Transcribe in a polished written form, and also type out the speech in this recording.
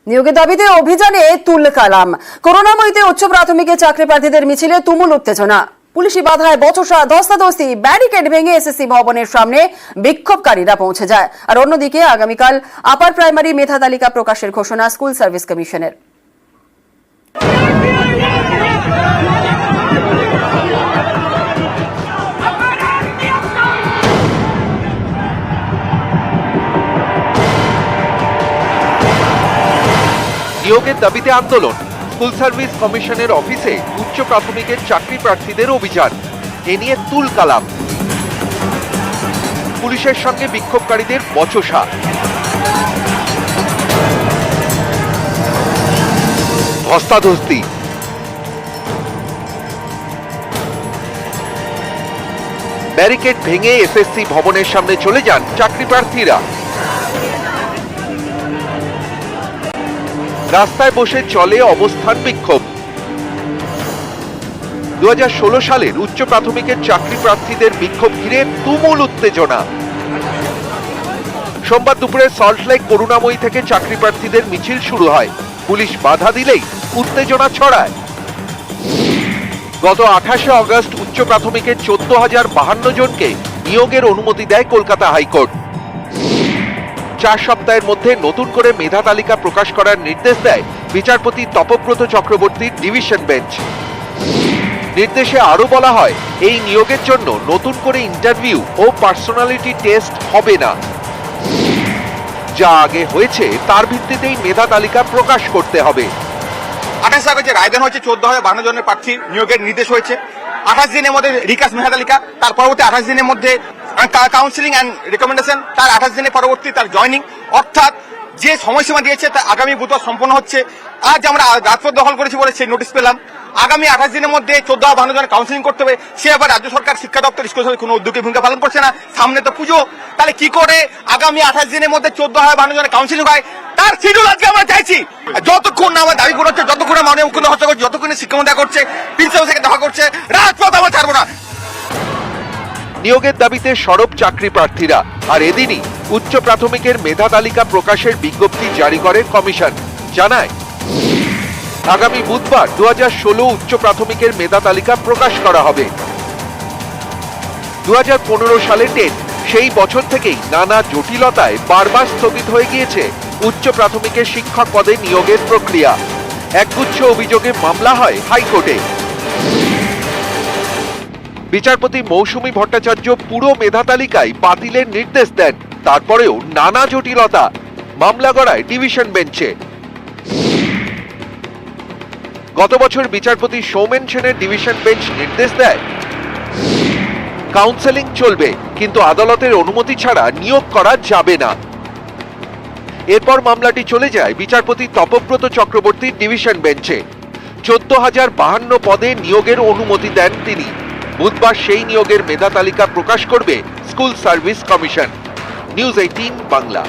নিয়োগের দাবিতে অভিযানে তুলকালাম। করোনাময়ীতে উচ্চ প্রাথমিকের চাকরি প্রার্থীদের মিছিলে তুমুল উত্তেজনা। পুলিশি বাধায় বচসা, ধস্তাধস্তি, ব্যারিকেড ভেঙে এসএসসি ভবনের সামনে বিক্ষোভকারীরা পৌঁছে যায়। আর অন্যদিকে আগামীকাল আপার প্রাইমারি মেধা তালিকা প্রকাশের ঘোষণা স্কুল সার্ভিস কমিশনের। নিয়োগের দাবিতে আন্দোলন। স্কুল সার্ভিস কমিশনের অফিসে উচ্চ প্রাথমিকের চাকরি প্রার্থীদের অভিযান। এ নিয়ে তুলকালাম। পুলিশের সঙ্গে বিক্ষোভকারীদের বচসা। ধস্তাধস্তি। ব্যারিকেড ভেঙে এসএসসি ভবনের সামনে চলে যান চাকরি প্রার্থীরা। রাস্তায় বসে চলে অবস্থান বিক্ষোভ। 2016 সালের উচ্চ প্রাথমিকের চাকরি প্রার্থীদের বিক্ষোভ ঘিরে তুমুল উত্তেজনা। সোমবার দুপুরে সল্টলেক করুণাময়ী থেকে চাকরি প্রার্থীদের মিছিল শুরু হয়। পুলিশ বাধা দিলেই উত্তেজনা ছড়ায়। গত 28 আগস্ট উচ্চ প্রাথমিকের 14,052 জনকে নিয়োগের অনুমতি দেয় কলকাতা হাইকোর্ট। 4 সপ্তাহের মধ্যে নতুন করে মেধা তালিকা প্রকাশ করার নির্দেশ দেয় বিচারপতি তপব্রত চক্রবর্তীর ডিভিশন বেঞ্চ। নির্দেশে আরো বলা হয়, এই নিয়োগের জন্য নতুন করে ইন্টারভিউ ও পার্সোনালিটি টেস্ট হবে না। যা আগে হয়েছে তার ভিত্তিতেই মেধা তালিকা প্রকাশ করতে হবে। 28 আগস্টে রায় দেন হয়েছে 14,052 জনের প্রার্থী নিয়োগের নির্দেশ হয়েছে। 28 দিনের মধ্যে রিকাস্ট মেধা তালিকা, তার পরবর্তী 28 দিনের মধ্যে কাউন্সিলিং অ্যান্ড রেকমেন্ডেশন, তার 28 দিনের পরবর্তী তার জয়নিং। অর্থাৎ যে সময়সীমা দিয়েছে তা আগামী বুধবার সম্পন্ন হচ্ছে। আজ আমরা রাজপথ দখল করেছি বলে সেই নোটিশ পেলাম। আগামী 28 দিনের মধ্যে 14,052 জনের কাউন্সিলিং করতে হবে। সে আবার রাজ্য সরকার, শিক্ষা দপ্তর, স্কুল সরকার কোনো উদ্যোগী ভূমিকা পালন করছে না। সামনে তো পুজো, তাহলে কি করে আগামী 28 দিনের মধ্যে 14,052 জনের কাউন্সিলিং হয় তার শিডিউল আজকে আমরা চাইছি। যতক্ষণ না আমার দাবি করছে, যতক্ষণ মাননীয় মুখ্যমন্ত্রী হত্যা করছে, যতক্ষণ শিক্ষামন্ত্রী দেখা করছে, প্রিন্সিপাল থেকে দেখা করছে, রাজপথ আমরা ছাড়বো না। নিয়োগের দাবিতে সরব চাকরি প্রার্থীরা। আর এদিনই উচ্চ প্রাথমিকের মেধা তালিকা প্রকাশের বিজ্ঞপ্তি জারি করে কমিশন। জানায়, আগামী বুধবার 2016 উচ্চ প্রাথমিকের মেধা তালিকা প্রকাশ করা হবে। 2015 সালে টেট, সেই বছর থেকেই নানা জটিলতায় বারবার স্থগিত হয়ে গিয়েছে উচ্চ প্রাথমিকের শিক্ষক পদে নিয়োগের প্রক্রিয়া। একগুচ্ছ অভিযোগে মামলা হয় হাইকোর্টে। বিচারপতি মৌসুমী ভট্টাচার্য পুরো মেধা তালিকায় বাতিলের নির্দেশ দেন। তারপরেও নানা জটিলতা, মামলা গড়ায় ডিভিশন বেঞ্চে। গত বছর বিচারপতি সৌমেন সেনের ডিভিশন বেঞ্চ নির্দেশ দেয়, কাউন্সেলিং চলবে, কিন্তু আদালতের অনুমতি ছাড়া নিয়োগ করা যাবে না। এরপর মামলাটি চলে যায় বিচারপতি তপব্রত চক্রবর্তীর ডিভিশন বেঞ্চে। 14,052 পদে নিয়োগের অনুমতি দেন তিনি। বুধবার সেই নিয়োগের মেধা তালিকা প্রকাশ করবে school service commission. News 18 Bangla.